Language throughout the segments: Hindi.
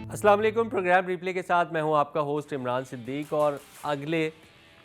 अस्सलाम वालेकुम। प्रोग्राम रिप्ले के साथ मैं हूं आपका होस्ट इमरान सिद्दीक और अगले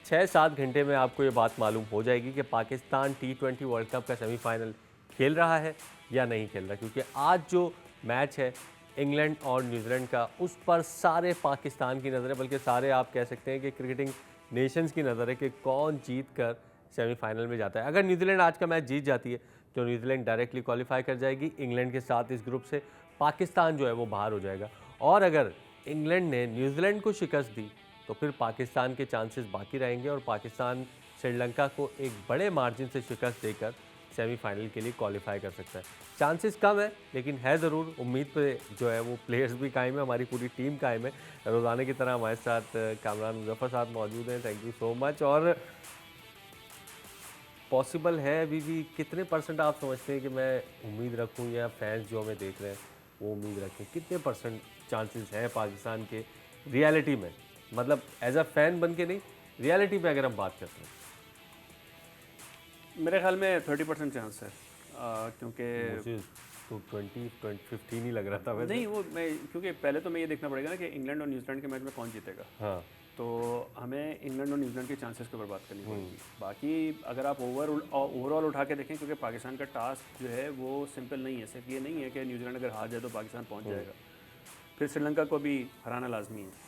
6-7 घंटे में आपको ये बात मालूम हो जाएगी कि पाकिस्तान T20 वर्ल्ड कप का सेमीफाइनल खेल रहा है या नहीं खेल रहा, क्योंकि आज जो मैच है इंग्लैंड और न्यूजीलैंड का, उस पर सारे पाकिस्तान की नज़र है, बल्कि सारे आप कह सकते हैं कि क्रिकेटिंग नेशंस की नज़र है कि कौन जीत कर सेमीफाइनल में जाता है। अगर न्यूजीलैंड आज का मैच जीत जाती है तो न्यूजीलैंड डायरेक्टली क्वालिफाई कर जाएगी इंग्लैंड के साथ इस ग्रुप से। पाकिस्तान जो है वो बाहर हो जाएगा, और अगर इंग्लैंड ने न्यूजीलैंड को शिकस्त दी तो फिर पाकिस्तान के चांसेस बाकी रहेंगे और पाकिस्तान श्रीलंका को एक बड़े मार्जिन से शिकस्त देकर सेमीफाइनल के लिए क्वालिफाई कर सकता है। चांसेस कम है लेकिन है ज़रूर, उम्मीद पे जो है वो प्लेयर्स भी कायम है, हमारी पूरी टीम कायम है। रोज़ाना की तरह हमारे साथ कामरान मुजफ्फर साहब मौजूद हैं, थैंक यू सो मच। और पॉसिबल है अभी भी कितने % आप समझते हैं कि मैं उम्मीद रखूं, या फैंस जो हमें देख रहे हैं वो उम्मीद रखें, कितने % चांसेस हैं पाकिस्तान के रियलिटी में, मतलब एज अ फैन बन के नहीं, रियलिटी में अगर हम बात करते हैं? मेरे ख्याल में 30% चांस है, क्योंकि मुझे तो 20-15 ही लग रहा था वैसे। नहीं, वो मैं क्योंकि पहले तो मैं ये देखना पड़ेगा ना कि इंग्लैंड और न्यूजीलैंड के मैच में कौन जीतेगा। हाँ, तो हमें इंग्लैंड और न्यूजीलैंड के चांसेस के ऊपर बात करनी पड़ेगी। बाकी अगर आप ओवरऑल उठा के देखें, क्योंकि पाकिस्तान का टास्क जो है वो सिंपल नहीं है। सिर्फ ये नहीं है कि न्यूजीलैंड अगर हार जाए तो पाकिस्तान पहुंच जाएगा, फिर श्रीलंका को भी हराना लाजमी है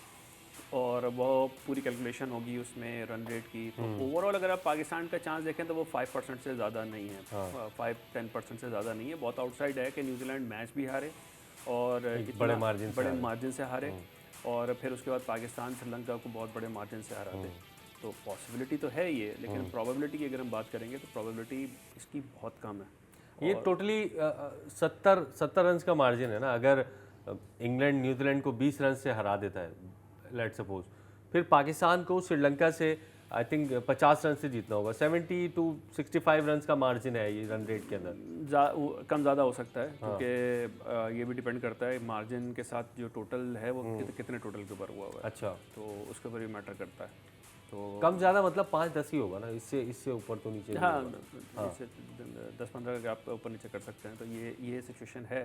और वो पूरी कैलकुलेशन होगी उसमें रन रेट की। तो ओवरऑल अगर आप पाकिस्तान का चांस देखें तो वो 5% से ज़्यादा नहीं है, 5-10% से ज़्यादा नहीं है। बहुत आउटसाइड है कि न्यूजीलैंड मैच भी हारे और बड़े मार्जिन से हारे और फिर उसके बाद पाकिस्तान श्रीलंका को बहुत बड़े मार्जिन से हरा दे। तो पॉसिबिलिटी तो है ये, लेकिन प्रोबेबिलिटी की अगर हम बात करेंगे तो प्रोबेबिलिटी इसकी बहुत कम है। ये टोटली 70 रन का मार्जिन है ना। अगर इंग्लैंड न्यूजीलैंड को 20 रन से हरा देता है, लेट सपोज, फिर पाकिस्तान को श्रीलंका से आई थिंक 50 रन से जीतना होगा। 70-65 रन का मार्जिन है ये रन रेट के अंदर। कम ज़्यादा हो सकता है, क्योंकि ये भी डिपेंड करता है मार्जिन के साथ जो टोटल है वो कितने टोटल के ऊपर हुआ है। अच्छा, तो उसके ऊपर भी मैटर करता है। तो कम ज़्यादा मतलब 5-10 ही होगा ना, इससे ऊपर तो नीचे हाँ, नहीं होगा। इससे 10-15 का आप ऊपर नीचे कर सकते हैं। तो ये सिचुएशन है।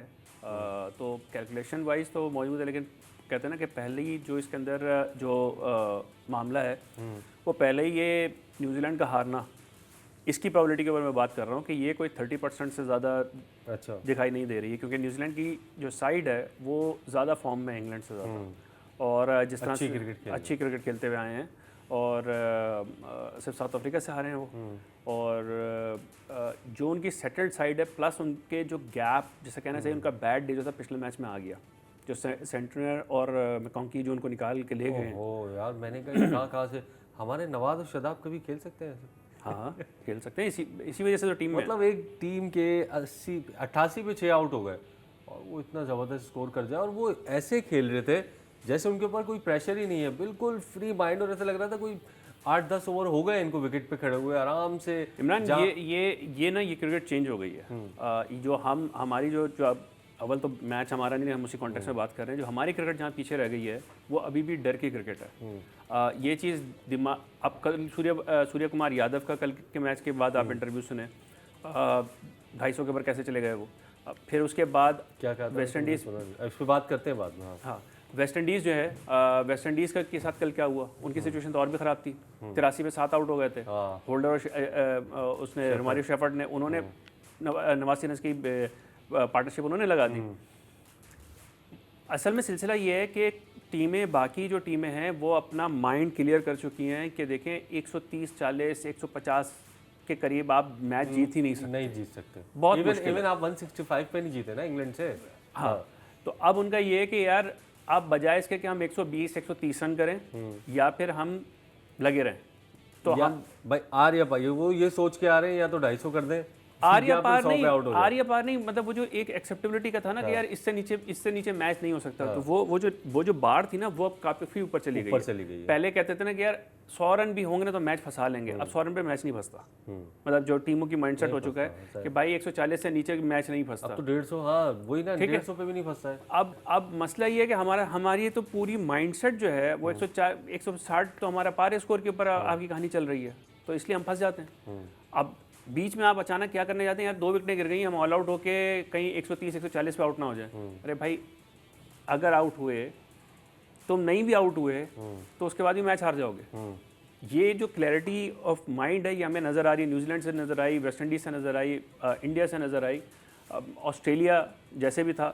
तो कैलकुलेशन वाइज तो मौजूद है, लेकिन कहते हैं ना कि पहले ही जो इसके अंदर जो मामला है वो पहले ही ये न्यूजीलैंड का हारना, इसकी प्रोबेबिलिटी के ऊपर मैं बात कर रहा हूँ कि ये कोई 30% से ज़्यादा अच्छा दिखाई नहीं दे रही है, क्योंकि न्यूजीलैंड की जो साइड है वो ज़्यादा फॉर्म में है इंग्लैंड से ज़्यादा, और जिस तरह से अच्छी क्रिकेट खेलते हुए आए हैं और सिर्फ साउथ अफ्रीका से हारे हैं वो। और जो उनकी सेटल्ड साइड है, प्लस उनके जो गैप, जैसे कहना चाहिए उनका बैड डे जो था पिछले मैच में आ गया, जो सेंटनर और मैकॉन्की जो उनको निकाल के ले गए हैं। ओ यार, मैंने कहा से हमारे नवाज और शदाब कभी खेल सकते हैं ऐसे? हाँ, खेल सकते हैं। इसी वजह से तो टीम मतलब एक टीम के 88 पे 6 आउट हो गए और वो इतना ज़बरदस्त स्कोर कर जाए, और वो ऐसे खेल रहे थे जैसे उनके ऊपर कोई प्रेशर ही नहीं है, बिल्कुल फ्री माइंड, और ऐसा लग रहा था कोई 8-10 ओवर हो गए इनको विकेट पे खड़े हुए आराम से। इमरान, ये क्रिकेट चेंज हो गई है। जो हमारी जो अव्वल तो मैच हमारा नहीं, हम उसी कॉन्टेक्स्ट में बात कर रहे हैं। जो हमारी क्रिकेट जहाँ पीछे रह गई है वो अभी भी डर की क्रिकेट है। ये चीज़ दिमाग, अब कल सूर्य कुमार यादव का कल के मैच के बाद आप इंटरव्यू सुने, 250 के ऊपर कैसे चले गए वो। फिर उसके बाद क्या कहा वेस्ट इंडीज़, इस पर बात करते हैं बाद में। हाँ, वेस्ट इंडीज़ जो है, वेस्ट इंडीज़ के साथ कल क्या हुआ, उनकी सिचुएशन तो और भी ख़राब थी। 83 पे 7 आउट हो गए थे। होल्डर और उसने रोमारियो शेफर्ड ने, उन्होंने 89 रन की पार्टनरशिप उन्होंने लगा दी। असल में सिलसिला ये है कि टीमें, बाकी जो टीमें हैं वो अपना माइंड क्लियर कर चुकी हैं कि देखें 130, 40, 150 के करीब आप मैच जीत ही नहीं सकते। बहुत इवन आप 165 पे नहीं जीते ना इंग्लैंड से। हाँ, तो अब उनका ये है कि यार आप बजाय इसके कि हम 120, 130 रन करें या फिर हम लगे रहें, तो हम भाई आर या पार, वो ये सोच के आ रहे हैं या तो 250 कर दें, आर या पार नहीं, मतलब वो जो एक एक्सेप्टेबिलिटी का था ना कि यार इससे नीचे मैच नहीं हो सकता। तो वो जो बार थी ना वो अब काफी ऊपर चली गई है। पहले कहते थे ना कि यार 100 रन भी होंगे ना तो मैच फंसा लेंगे, अब 100 रन पे मैच नहीं फंसता। मतलब जो टीमों की माइंडसेट हो चुका है कि भाई 140 से नीचे मैच नहीं फंसता। अब तो 150, हाँ वही ना, 150 पे भी नहीं फंसता है। अब मसला ये है कि हमारी तो पूरी माइंडसेट जो है वो 160 तो हमारा पार स्कोर के ऊपर आपकी कहानी चल रही है, तो इसलिए हम फंस जाते हैं। अब बीच में आप अचानक क्या करने जाते हैं, यार 2 विकेटें गिर गई, हम ऑल आउट होके कहीं 130, 140 पे आउट ना हो जाए। अरे भाई अगर आउट हुए, तुम नहीं भी आउट हुए तो उसके बाद भी मैच हार जाओगे। ये जो क्लैरिटी ऑफ माइंड है ये हमें नज़र आ रही है, न्यूजीलैंड से नज़र आई, वेस्ट इंडीज़ से नज़र आई, इंडिया से नज़र आई, ऑस्ट्रेलिया जैसे भी था।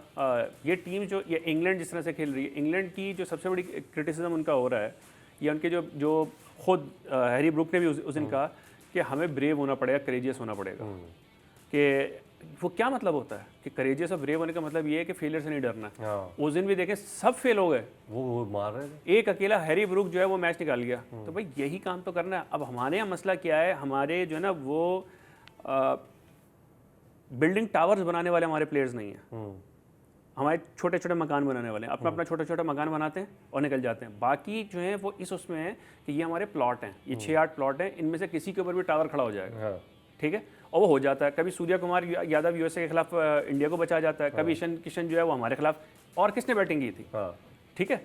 ये टीम जो, ये इंग्लैंड जिस तरह से खेल रही है, इंग्लैंड की जो सबसे बड़ी क्रिटिसिज्म उनका हो रहा है, या उनके जो जो खुद हैरी ब्रूक ने भी उस दिन कहा कि हमें ब्रेव होना पड़ेगा, करेजियस होना पड़ेगा। कि वो क्या मतलब होता है कि करेजियस और ब्रेव होने का मतलब ये है कि फेलियर से नहीं डरना। उस दिन भी देखें सब फेल हो गए, वो मार रहे थे, एक अकेला हैरी ब्रूक जो है वो मैच निकाल गया। तो भाई यही काम तो करना है। अब हमारे यहाँ मसला क्या है, हमारे जो है ना वो बिल्डिंग टावर्स बनाने वाले हमारे प्लेयर्स नहीं हैं। हमारे छोटे छोटे मकान बनाने वाले हैं, अपना अपना छोटा छोटा मकान बनाते हैं और निकल जाते हैं। बाकी जो है वो इस उसमें है कि ये हमारे प्लॉट हैं, ये 6-8 प्लॉट हैं, इनमें से किसी के ऊपर भी टावर खड़ा हो जाएगा, ठीक है, और वो हो जाता है। कभी सूर्य कुमार यादव यूएसए के खिलाफ इंडिया को बचा जाता है, कभी ईशान किशन जो है वो हमारे खिलाफ, और किसने बैटिंग की थी, ठीक है।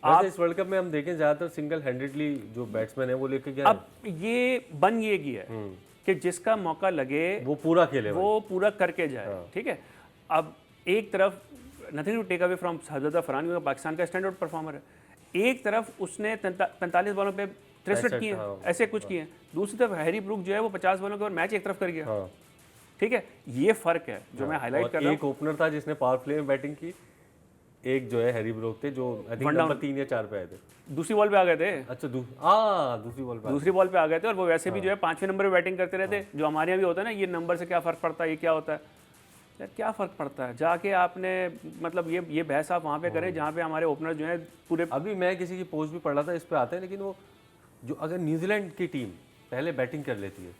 आप इस वर्ल्ड कप में हम देखें ज़्यादातर सिंगल हैंडेडली जो बैट्समैन है वो लेके गया। अब ये बन ये गया है कि जिसका मौका लगे वो पूरा खेले, वो पूरा करके जाए, ठीक है। अब एक तरफ nothing to take away from Shahzada Farhan, क्योंकि पाकिस्तान का स्टैंड आउट परफॉर्मर है, एक तरफ उसने 43 बॉलों पे 63 किए, ऐसे कुछ किए। दूसरी तरफ हैरी ब्रूक जो है वो 50 बॉलों के और मैच एक तरफ कर गया, ठीक है। ये फर्क है जो मैं हाईलाइट कर रहा हूं। एक ओपनर था जिसने पावर प्ले में बैटिंग की, एक जो है हैरी ब्रूक थे जो आई थिंक नंबर 3 या 4 पे आए थे, दूसरी बॉल पे आ गए थे। अच्छा दूसरी बॉल पे आ गए थे, और वो वैसे भी जो है 5वें नंबर पे बैटिंग करते रहते, जो हमारे यहाँ भी होता है ना, ये नंबर से क्या फ़र्क पड़ता है, ये क्या होता है यार, क्या फ़र्क पड़ता है। जाके आपने मतलब ये बहस आप वहाँ पे करें जहाँ पे हमारे ओपनर जो है पूरे। अभी मैं किसी की पोस्ट भी पढ़ रहा था, इस पे आते हैं, लेकिन वो जो अगर न्यूजीलैंड की टीम पहले बैटिंग कर लेती है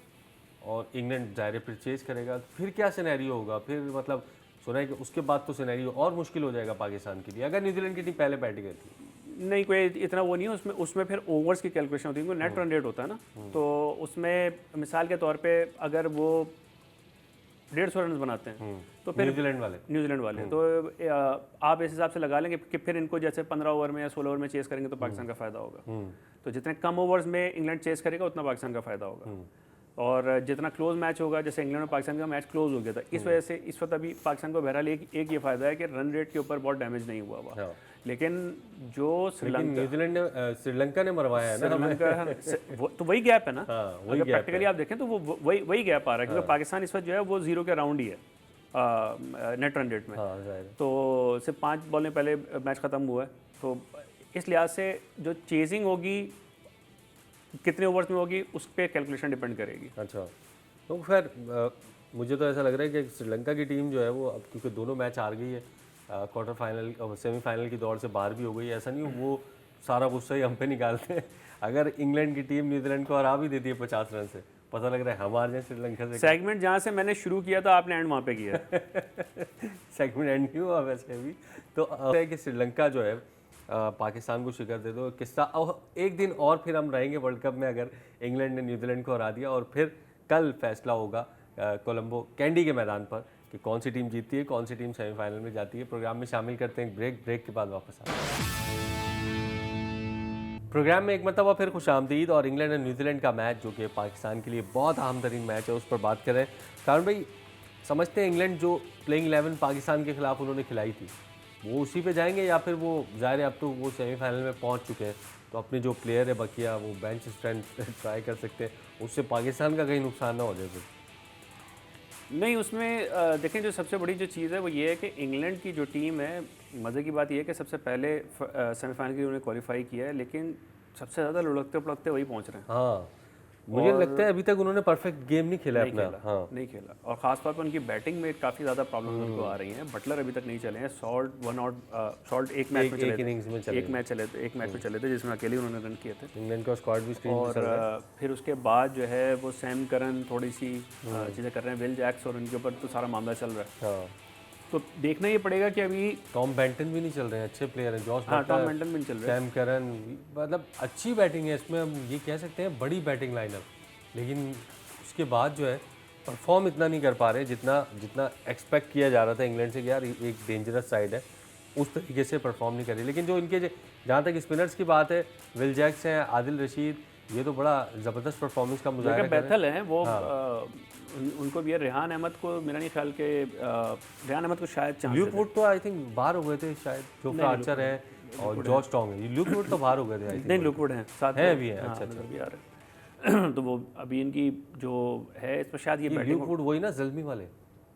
और इंग्लैंड जाहिर फिर चेज करेगा, फिर क्या सिनेरियो होगा, फिर मतलब सुना है कि उसके बाद तो सिनेरियो और मुश्किल हो जाएगा पाकिस्तान के लिए अगर न्यूजीलैंड की टीम पहले बैटिंग करती है। नहीं, कोई इतना वो नहीं है उसमें। उसमें फिर ओवर्स की कैलकुलेशन होती है, क्योंकि नेट रन रेट होता है ना, तो उसमें मिसाल के तौर पे अगर वो 150 रन बनाते हैं तो फिर न्यूजीलैंड वाले तो आप इस हिसाब से लगा लेंगे कि फिर इनको जैसे 15 ओवर में या 16 ओवर में चेस करेंगे तो पाकिस्तान का फ़ायदा होगा। तो जितने कम ओवर्स में इंग्लैंड चेस करेगा उतना पाकिस्तान का फ़ायदा होगा, और जितना क्लोज मैच होगा, जैसे इंग्लैंड और पाकिस्तान का मैच क्लोज हो गया था, इस वजह से इस वक्त अभी पाकिस्तान को बहरहाल एक ये फ़ायदा है कि रन रेट के ऊपर बहुत डैमेज नहीं हुआ। लेकिन जो श्रीलंका ने मरवाया है ना, तो वही गैप है ना, अगर प्रैक्टिकली आप देखें तो वो वही गैप आ रहा है, क्योंकि पाकिस्तान इस वक्त जो है वो 0 के राउंड ही है नेट रन रेट में। तो सिर्फ 5 बॉल में पहले मैच ख़त्म हुआ है, तो इस लिहाज से जो चेजिंग होगी कितने ओवर्स में होगी उस पर कैलकुलेशन डिपेंड करेगी। अच्छा, तो खैर मुझे तो ऐसा लग रहा है कि श्रीलंका की टीम जो है वो अब क्योंकि दोनों मैच हार गई है, क्वार्टर फाइनल और सेमीफाइनल की दौड़ से बाहर भी हो गई है, ऐसा नहीं वो सारा गुस्सा ही हम पे निकालते हैं। अगर इंग्लैंड की टीम न्यूजीलैंड को हरा भी देती है 50 रन से, पता लग रहा है हम हार जाए श्रीलंका से। सेगमेंट जहाँ से मैंने शुरू किया था आपने एंड वहाँ पे किया। सेगमेंट एंड नहीं हुआ वैसे भी, तो है कि श्रीलंका जो है पाकिस्तान को शिकस्त दे दो किस्सा। और एक दिन और फिर हम रहेंगे वर्ल्ड कप में अगर इंग्लैंड ने न्यूजीलैंड को हरा दिया, और फिर कल फैसला होगा कोलंबो कैंडी के मैदान पर कि कौन सी टीम जीतती है, कौन सी टीम सेमीफाइनल में जाती है। प्रोग्राम में शामिल करते हैं ब्रेक के बाद वापस आते हैं। प्रोग्राम में एक मरतबा फिर खुशामदीद, और इंग्लैंड और न्यूजीलैंड का मैच जो कि पाकिस्तान के लिए बहुत अहम तरीन मैच है उस पर बात करें। कारण भाई समझते हैं इंग्लैंड जो प्लेइंग 11 पाकिस्तान के खिलाफ उन्होंने खिलाई थी वो उसी पे जाएंगे, या फिर वो ज़ाहिर है अब तो वो सेमीफाइनल में पहुंच चुके हैं, तो अपने जो प्लेयर है बकिया वो बेंच स्ट्रेंथ ट्राई कर सकते हैं, उससे पाकिस्तान का कहीं नुकसान ना हो जाए। नहीं, उसमें देखें जो सबसे बड़ी जो चीज़ है वो ये है कि इंग्लैंड की जो टीम है, मज़े की बात ये है कि सबसे पहले सेमीफाइनल के लिए उन्होंने क्वालिफाई किया है, लेकिन सबसे ज़्यादा लुढ़कते पड़कते वही पहुँच रहे हैं। हाँ, मुझे लगता है अभी तक उन्होंने परफेक्ट गेम नहीं खेला अपना। हाँ, नहीं खेला, और ख़ासतौर पर उनकी बैटिंग में काफ़ी ज़्यादा प्रॉब्लम उनको आ रही हैं। बटलर अभी तक नहीं चले हैं, शॉर्ट एक मैच में चले थे, एक मैच में चले थे जिसमें अकेले उन्होंने रन किए थे। इंग्लैंड का स्क्वाड भी स्क्रीन और फिर उसके बाद जो है वो सैम करन थोड़ी सी चीज़ें कर रहे हैं, विल जैक्स, और उनके ऊपर तो सारा मामला चल रहा है। तो देखना ये पड़ेगा कि अभी टॉम बेंटन भी नहीं चल रहे हैं, अच्छे प्लेयर हैं, जॉस टॉम बेंटन भी नहीं चल रहे हैं, सैम करन, मतलब अच्छी बैटिंग है इसमें, हम ये कह सकते हैं बड़ी बैटिंग लाइनअप, लेकिन उसके बाद जो है परफॉर्म इतना नहीं कर पा रहे जितना एक्सपेक्ट किया जा रहा था इंग्लैंड से कि यार एक डेंजरस साइड है, उस तरीके से परफॉर्म नहीं कर रही। लेकिन जो इनके जहाँ तक स्पिनर्स की बात है, विल जैक्स हैं, आदिल रशीद, ये तो बड़ा ज़बरदस्त परफॉर्मेंस का मुजाहिरा कर रहे हैं। बैथल है वो उनको भी है। रेहान अहमद को मेरा नहीं ख्याल के रेहान अहमद को शायद चांस ल्यूक वुड तो आई थिंक बाहर हो गए थे शायद, जोफ्रा आर्चर है और जॉर्ज टोंग है। ल्यूक वुड तो बाहर हो गए थे आई थिंक। नहीं, ल्यूक वुड है साथ है भी है, हाँ, अच्छा नज़र भी आ रहे हैं। तो वो अभी इनकी जो है इसमें शायद ये ल्यूक वुड वही ना ज़ल्मी वाले,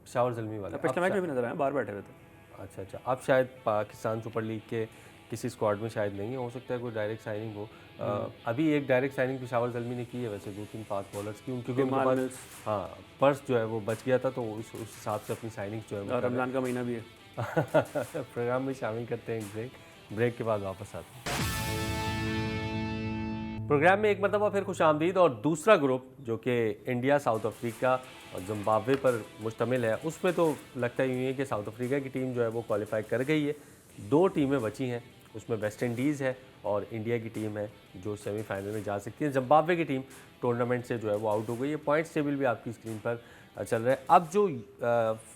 शावर ज़ल्मी वाले। पिछले मैच में भी नजर आए, बाहर बैठे हुए थे। अच्छा अच्छा, अब शायद पाकिस्तान सुपर लीग के किसी स्क्वाड में शायद नहीं है, हो सकता है कोई डायरेक्ट साइनिंग हो। अभी एक डायरेक्ट साइनिंग पेशावर ज़ल्मी ने की है वैसे 2-3 फास्ट बॉलर्स की, क्योंकि उनके पास हाँ पर्स जो है वो बच गया था, तो उस हिसाब से अपनी साइनिंग जो है रमज़ान का महीना भी है। प्रोग्राम में शामिल करते हैं। ब्रेक के बाद वापस आते हैं। प्रोग्राम में एक मरतबा फिर खुश आमदीद। और दूसरा ग्रुप जो कि इंडिया, साउथ अफ्रीका और जिम्बाब्वे पर मुश्तमिल है, उसमें तो लगता ही है कि साउथ अफ्रीका की टीम जो है वो क्वालिफाई कर गई है। 2 टीमें बची हैं, उसमें वेस्ट इंडीज़ है और इंडिया की टीम है जो सेमीफाइनल में जा सकती है। जिम्बाब्वे की टीम टूर्नामेंट से जो है वो आउट हो गई है। पॉइंट्स टेबल भी आपकी स्क्रीन पर चल रहा है। अब जो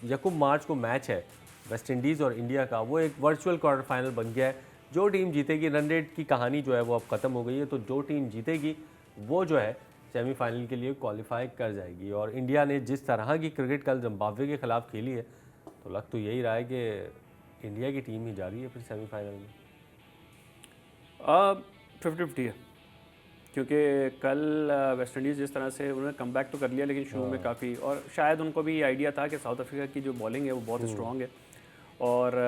1 मार्च को मैच है वेस्ट इंडीज़ और इंडिया का, वो एक वर्चुअल क्वार्टर फाइनल बन गया है। जो टीम जीतेगी, रन रेट की कहानी जो है वो अब ख़त्म हो गई है, तो जो टीम जीतेगी वो जो है सेमीफाइनल के लिए क्वालिफाई कर जाएगी। और इंडिया ने जिस तरह की क्रिकेट कल जिम्बाब्वे के ख़िलाफ़ खेली है, तो लग तो यही रहा है कि इंडिया की टीम ही जा रही है फिर सेमीफाइनल में। 50-50 है, क्योंकि कल वेस्ट इंडीज़ जिस तरह से उन्होंने कम बैक तो कर लिया, लेकिन शुरू में काफ़ी, और शायद उनको भी आइडिया था कि साउथ अफ्रीका की जो बॉलिंग है वो बहुत स्ट्रॉन्ग है। और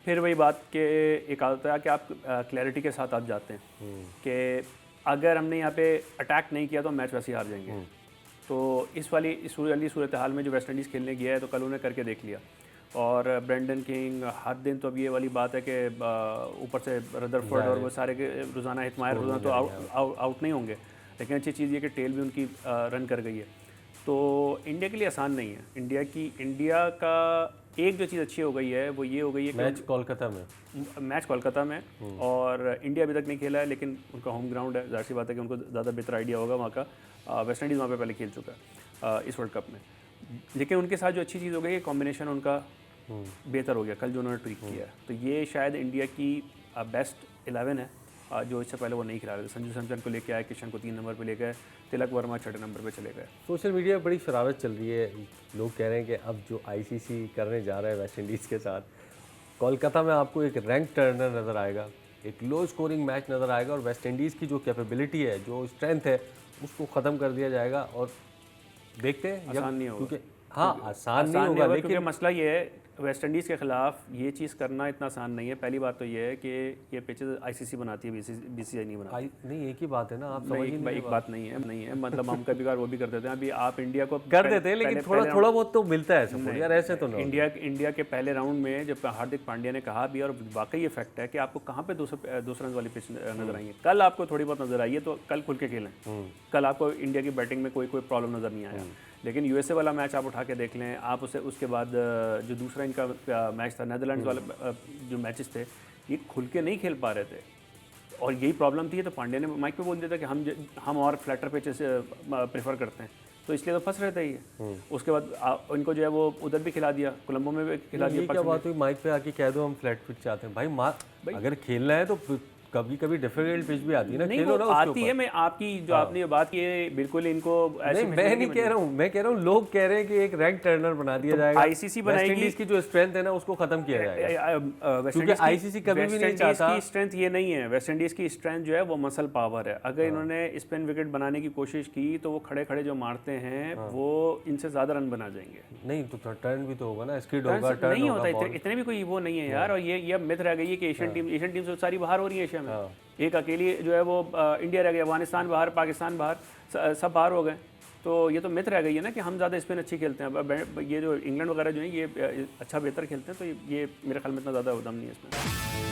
फिर वही बात के एक आदत है कि आप क्लैरिटी के साथ आप जाते हैं कि अगर हमने यहाँ पे अटैक नहीं किया तो मैच वैसे ही हार जाएंगे। तो इस वाली सूरत हाल में जो वेस्ट इंडीज़ खेलने गया है, तो कल उन्हें करके देख लिया। और ब्रेंडन किंग हर दिन, तो अब ये वाली बात है कि ऊपर से रदरफोर्ड और वो सारे के रोज़ाना हितमायर रोज़ाना तो आउट नहीं होंगे, लेकिन अच्छी चीज़ ये कि टेल भी उनकी रन कर गई है। तो इंडिया के लिए आसान नहीं है। इंडिया का एक जो चीज़ अच्छी हो गई है वो ये हो गई है कि मैच कोलकाता में और इंडिया अभी तक नहीं खेला है, लेकिन उनका होम ग्राउंड है, जाहिर सी बात है कि उनको ज़्यादा बेहतर आइडिया होगा वहाँ का। वेस्ट इंडीज़ वहाँ पे पहले खेल चुका है इस वर्ल्ड कप में। लेकिन उनके साथ जो अच्छी चीज़ हो गई है, कॉम्बिनेशन उनका बेहतर हो गया कल जो उन्होंने ट्वीट किया है। तो ये शायद इंडिया की बेस्ट 11 है, जो इससे पहले वो नहीं खिला रहे थे। संजू सैमसन को लेके आए, किशन को 3 नंबर पे ले गए, तिलक वर्मा 6 नंबर पे चले गए। सोशल मीडिया पर बड़ी शरारत चल रही है। लोग कह रहे हैं कि अब जो आईसीसी करने जा रहा है वेस्ट इंडीज़ के साथ, कोलकाता में आपको एक रैंक टर्नर नज़र आएगा, एक लो स्कोरिंग मैच नज़र आएगा, और वेस्ट इंडीज़ की जो कैपेबिलिटी है, जो स्ट्रेंथ है, उसको ख़त्म कर दिया जाएगा। और देखते हैं, आसान नहीं होगा, क्योंकि हाँ आसान नहीं होगा, लेकिन मसला ये है वेस्ट इंडीज़ के ख़िलाफ़ ये चीज़ करना इतना आसान नहीं है। पहली बात तो ये है कि ये पिचेस आईसीसी बनाती है, बीसीसीआई नहीं बनाती। नहीं, एक ही बात है ना, आप समझ ही एक बात नहीं है मतलब हम कभी बार वो भी कर देते हैं। अभी आप इंडिया को कर देते हैं, लेकिन थोड़ा बहुत तो मिलता है सपोर्ट यार, ऐसे तो नहीं। इंडिया के पहले राउंड में जब हार्दिक पांड्या ने कहा भी, और वाकई ये फैक्ट है कि आपको कहाँ पे 200 रन वाली पिच नजर आई है। कल आपको थोड़ी बहुत नजर आई है, तो कल खुल के खेलें। कल आपको इंडिया की बैटिंग में कोई प्रॉब्लम नज़र नहीं आया। लेकिन यूएसए वाला मैच आप उठा के देख लें, आप उसके बाद जो दूसरा इनका मैच था नेदरलैंड्स वाला, जो मैचेस थे, ये खुल के नहीं खेल पा रहे थे, और यही प्रॉब्लम थी। तो पांड्या ने माइक पे बोल दिया था कि हम और फ्लैटर पिचेस प्रेफर करते हैं, तो इसलिए तो फंस रहे थे ये। उसके बाद इनको जो है वो उधर भी खिला दिया, कोलंबो में भी खिला दिया। क्या बात हुई, माइक पे आके कह दो हम फ्लैट पिच चाहते हैं। भाई अगर खेलना है तो कभी डिफिकल्ट पिच भी आती है ना, खेलो ना उसके आती है। मैं आपकी जो आपने बात की है, बिल्कुल इनको ऐसे मैं नहीं कह रहा हूँ, मैं कह रहा हूँ लोग कह रहे हैं कि एक रैंक टर्नर बना दिया जाएगा, आईसीसी बनाएगी, वेस्ट इंडीज की जो स्ट्रेंथ है ना उसको खत्म किया जाएगा, क्योंकि आईसीसी कभी भी नहीं चाहता। की स्ट्रेंथ ये नहीं है, वेस्ट इंडीज की स्ट्रेंथ जो है वो मसल पावर है। अगर इन्होंने स्पिन विकेट बनाने की कोशिश की, तो वो खड़े जो मारते हैं वो इनसे ज्यादा रन बना जाएंगे। नहीं तो टर्न भी तो होगा ना, स्किड होगा, टर्न नहीं होता, इतने भी कोई वो नहीं है यार। और ये अब मिथ रह गई है कि एशियन टीम सारी बाहर हो रही है एशिया में। एक अकेली जो है वो इंडिया रह गया, अफगानिस्तान बाहर, पाकिस्तान बाहर, सब बाहर हो गए। तो ये तो मिथ रह गई है ना कि हम ज़्यादा स्पिन अच्छी खेलते हैं। ये जो इंग्लैंड वगैरह जो है ये अच्छा बेहतर खेलते हैं, तो ये मेरे ख्याल में इतना ज़्यादा उदम नहीं है इसमें।